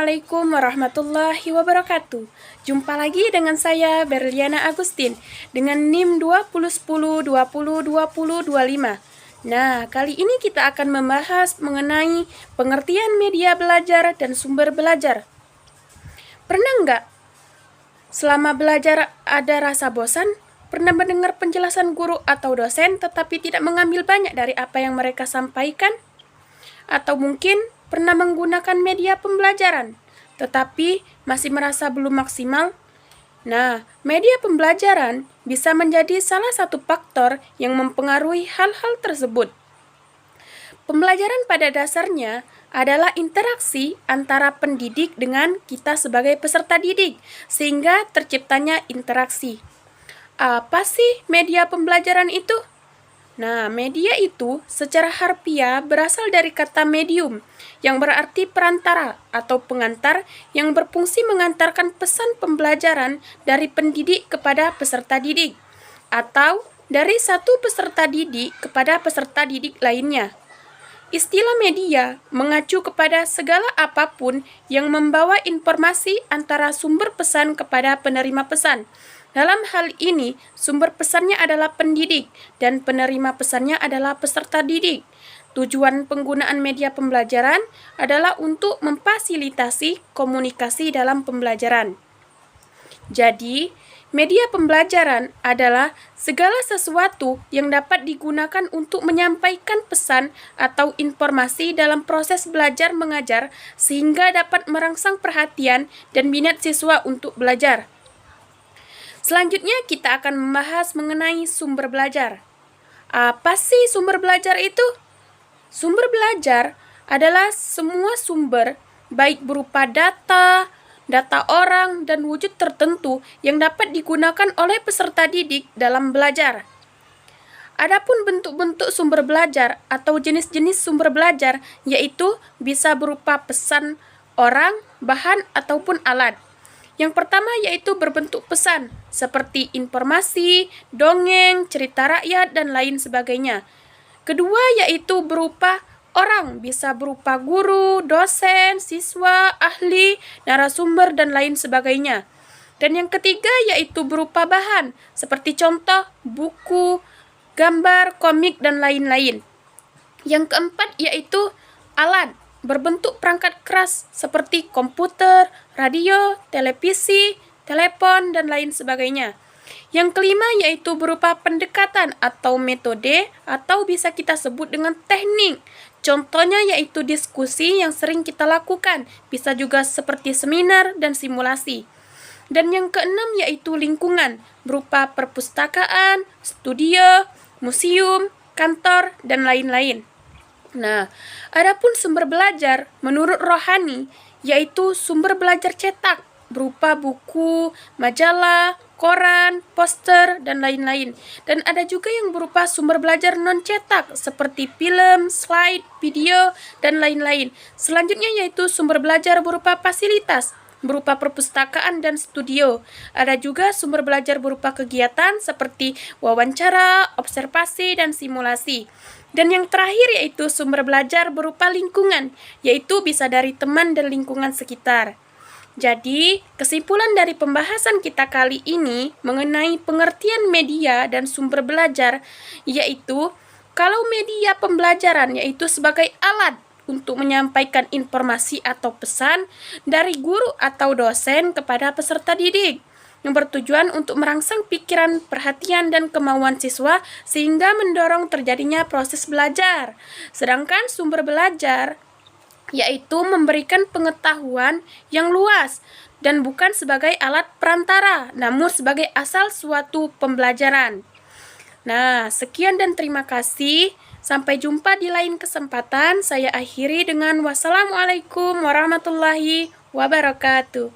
Assalamualaikum warahmatullahi wabarakatuh. Jumpa lagi dengan saya Berliana Agustin dengan NIM 2010202025. Nah, kali ini kita akan membahas mengenai pengertian media belajar dan sumber belajar. Pernah nggak selama belajar ada rasa bosan? Pernah mendengar penjelasan guru atau dosen tetapi tidak mengambil banyak dari apa yang mereka sampaikan? Atau mungkin pernah menggunakan media pembelajaran, tetapi masih merasa belum maksimal? Nah, media pembelajaran bisa menjadi salah satu faktor yang mempengaruhi hal-hal tersebut. Pembelajaran pada dasarnya adalah interaksi antara pendidik dengan kita sebagai peserta didik, sehingga terciptanya interaksi. Apa sih media pembelajaran itu? Nah, media itu secara harfiah berasal dari kata medium, yang berarti perantara atau pengantar yang berfungsi mengantarkan pesan pembelajaran dari pendidik kepada peserta didik, atau dari satu peserta didik kepada peserta didik lainnya. Istilah media mengacu kepada segala apapun yang membawa informasi antara sumber pesan kepada penerima pesan. Dalam hal ini, sumber pesannya adalah pendidik dan penerima pesannya adalah peserta didik. Tujuan penggunaan media pembelajaran adalah untuk memfasilitasi komunikasi dalam pembelajaran. Jadi, media pembelajaran adalah segala sesuatu yang dapat digunakan untuk menyampaikan pesan atau informasi dalam proses belajar mengajar sehingga dapat merangsang perhatian dan minat siswa untuk belajar. Selanjutnya kita akan membahas mengenai sumber belajar. Apa sih sumber belajar itu? Sumber belajar adalah semua sumber, baik berupa data orang, dan wujud tertentu yang dapat digunakan oleh peserta didik dalam belajar. Adapun bentuk-bentuk sumber belajar atau jenis-jenis sumber belajar yaitu bisa berupa pesan orang, bahan, ataupun alat. Yang pertama yaitu berbentuk pesan, seperti informasi, dongeng, cerita rakyat, dan lain sebagainya. Kedua yaitu berupa orang, bisa berupa guru, dosen, siswa, ahli, narasumber, dan lain sebagainya. Dan yang ketiga yaitu berupa bahan, seperti contoh buku, gambar, komik, dan lain-lain. Yang keempat yaitu alat, berbentuk perangkat keras seperti komputer, radio, televisi, telepon, dan lain sebagainya. Yang kelima yaitu berupa pendekatan atau metode atau bisa kita sebut dengan teknik. Contohnya yaitu diskusi yang sering kita lakukan, bisa juga seperti seminar dan simulasi. Dan yang keenam yaitu lingkungan, berupa perpustakaan, studio, museum, kantor, dan lain-lain. Nah, adapun sumber belajar menurut Rohani yaitu sumber belajar cetak berupa buku, majalah, koran, poster, dan lain-lain. Dan ada juga yang berupa sumber belajar non-cetak seperti film, slide, video, dan lain-lain. Selanjutnya yaitu sumber belajar berupa fasilitas berupa perpustakaan dan studio. Ada juga sumber belajar berupa kegiatan seperti wawancara, observasi, dan simulasi. Dan yang terakhir yaitu sumber belajar berupa lingkungan, yaitu bisa dari teman dan lingkungan sekitar. Jadi, kesimpulan dari pembahasan kita kali ini mengenai pengertian media dan sumber belajar, yaitu kalau media pembelajaran yaitu sebagai alat untuk menyampaikan informasi atau pesan dari guru atau dosen kepada peserta didik, yang bertujuan untuk merangsang pikiran, perhatian, dan kemauan siswa sehingga mendorong terjadinya proses belajar. Sedangkan sumber belajar yaitu memberikan pengetahuan yang luas dan bukan sebagai alat perantara, namun sebagai asal suatu pembelajaran. Nah, sekian dan terima kasih. Sampai jumpa di lain kesempatan. Saya akhiri dengan wassalamualaikum warahmatullahi wabarakatuh.